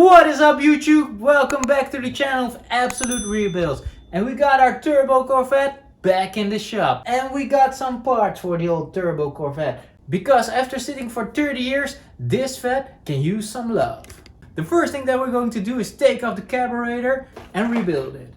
What is up YouTube? Welcome back to the channel of Absolute Rebuilds. And we got our Turbo Corvette back in the shop. And we got some parts for the old Turbo Corvette. Because after sitting for 30 years, this vet can use some love. The first thing that we're going to do is take off the carburetor and rebuild it.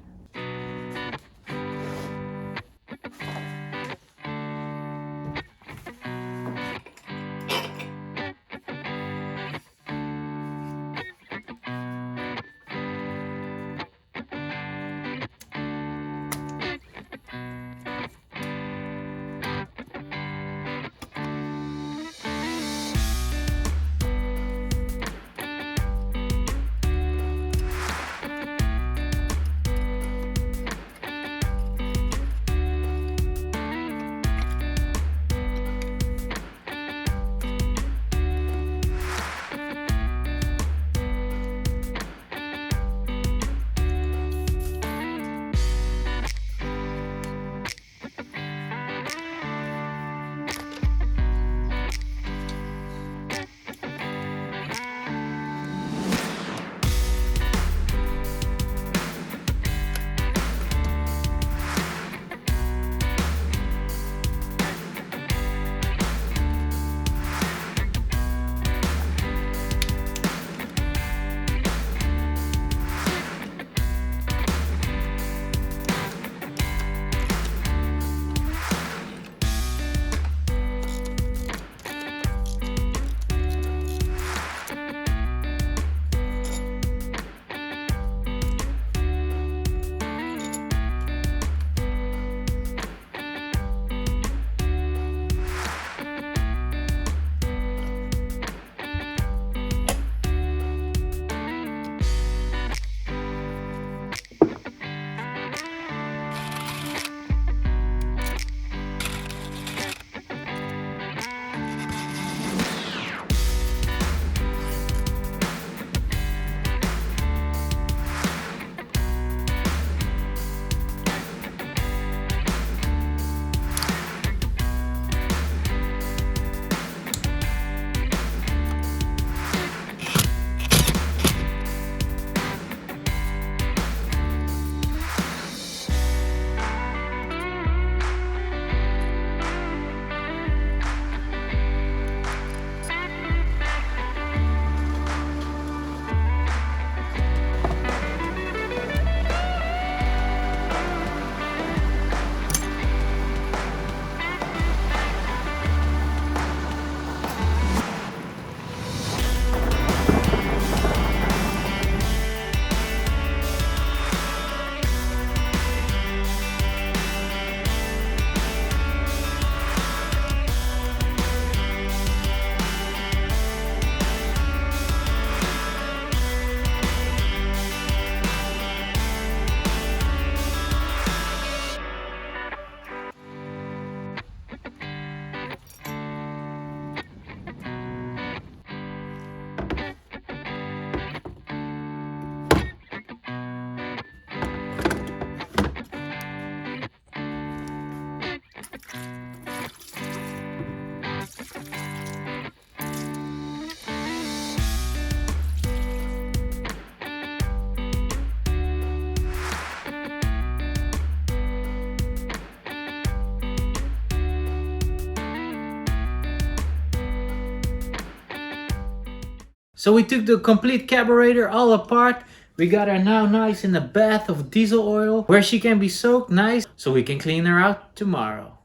So we took the complete carburetor all apart. We got her now nice in a bath of diesel oil where she can be soaked nice so we can clean her out tomorrow.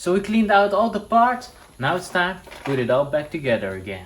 So we cleaned out all the parts, now it's time to put it all back together again.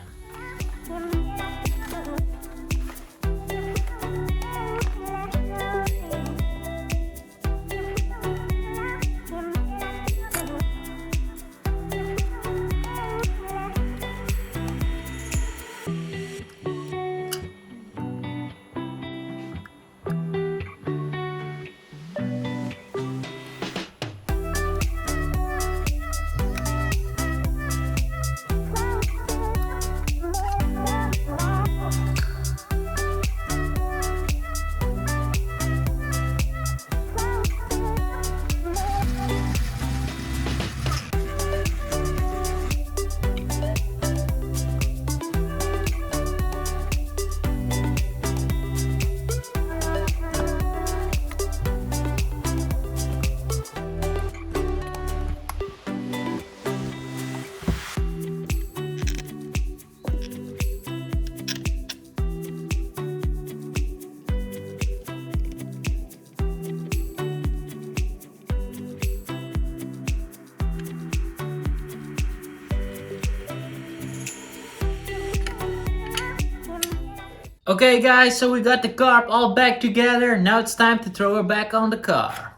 Okay guys, so we got the carb all back together. Now it's time to throw her back on the car.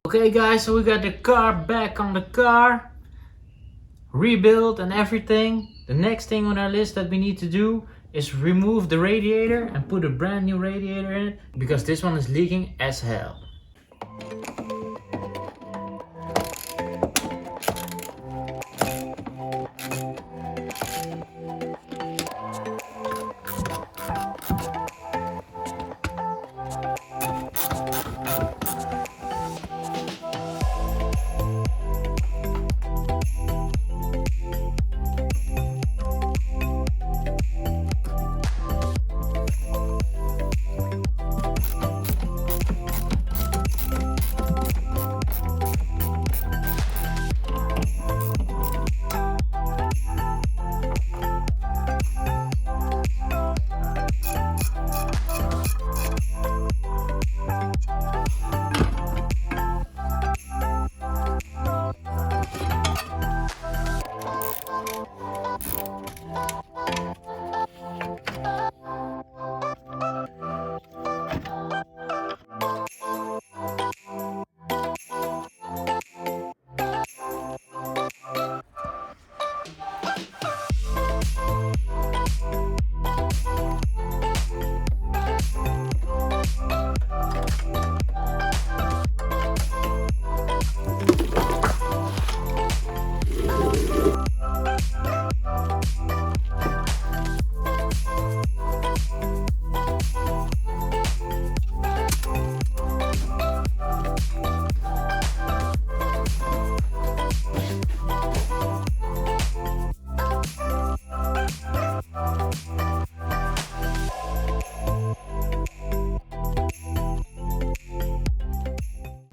Okay guys, so we got the car back on the car, rebuilt and everything. The next thing on our list that we need to do is remove the radiator and put a brand new radiator in it, because this one is leaking as hell.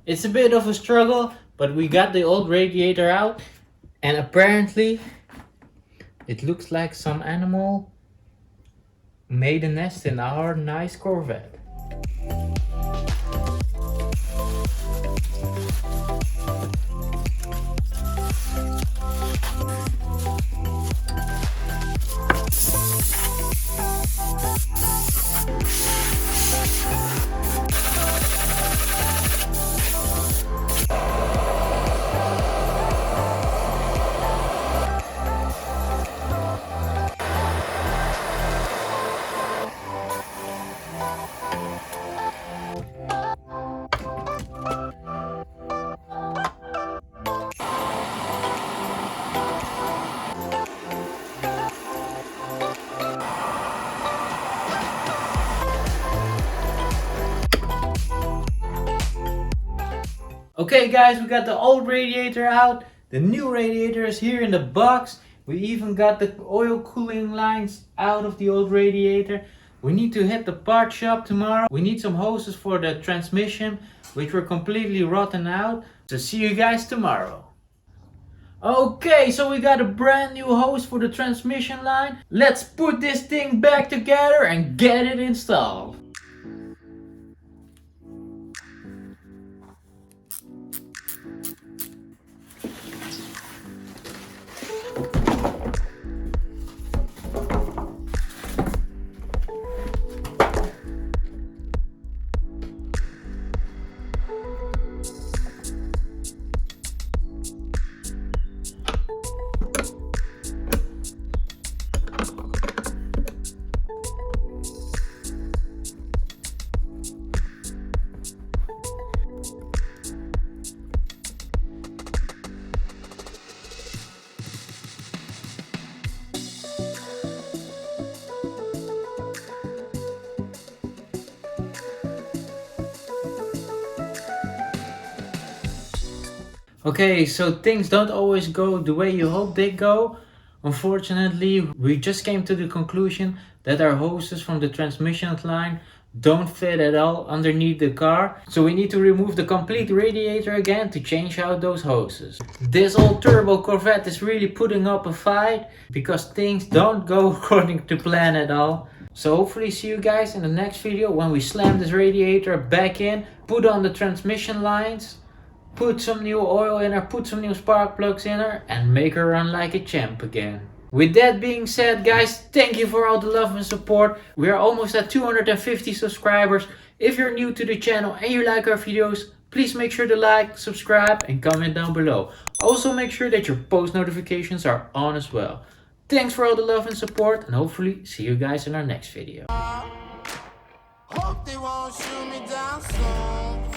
It's a bit of a struggle, but we got the old radiator out, and apparently it looks like some animal made a nest in our nice Corvette. Okay guys, we got the old radiator out. The new radiator is here in the box. We even got the oil cooling lines out of the old radiator. We need to hit the part shop tomorrow. We need some hoses for the transmission, which were completely rotten out. So see you guys tomorrow. Okay, so we got a brand new hose for the transmission line. Let's put this thing back together and get it installed. Okay, so things don't always go the way you hope they go. Unfortunately, we just came to the conclusion that our hoses from the transmission line don't fit at all underneath the car. So we need to remove the complete radiator again to change out those hoses. This old Turbo Corvette is really putting up a fight because things don't go according to plan at all. So hopefully see you guys in the next video when we slam this radiator back in, put on the transmission lines, put some new oil in her, put some new spark plugs in her, and make her run like a champ again. With that being said, guys, thank you for all the love and support. We are almost at 250 subscribers. If you're new to the channel and you like our videos, please make sure to like, subscribe, and comment down below. Also make sure that your post notifications are on as well. Thanks for all the love and support, and hopefully see you guys in our next video. Hope they won't shoot me down soon.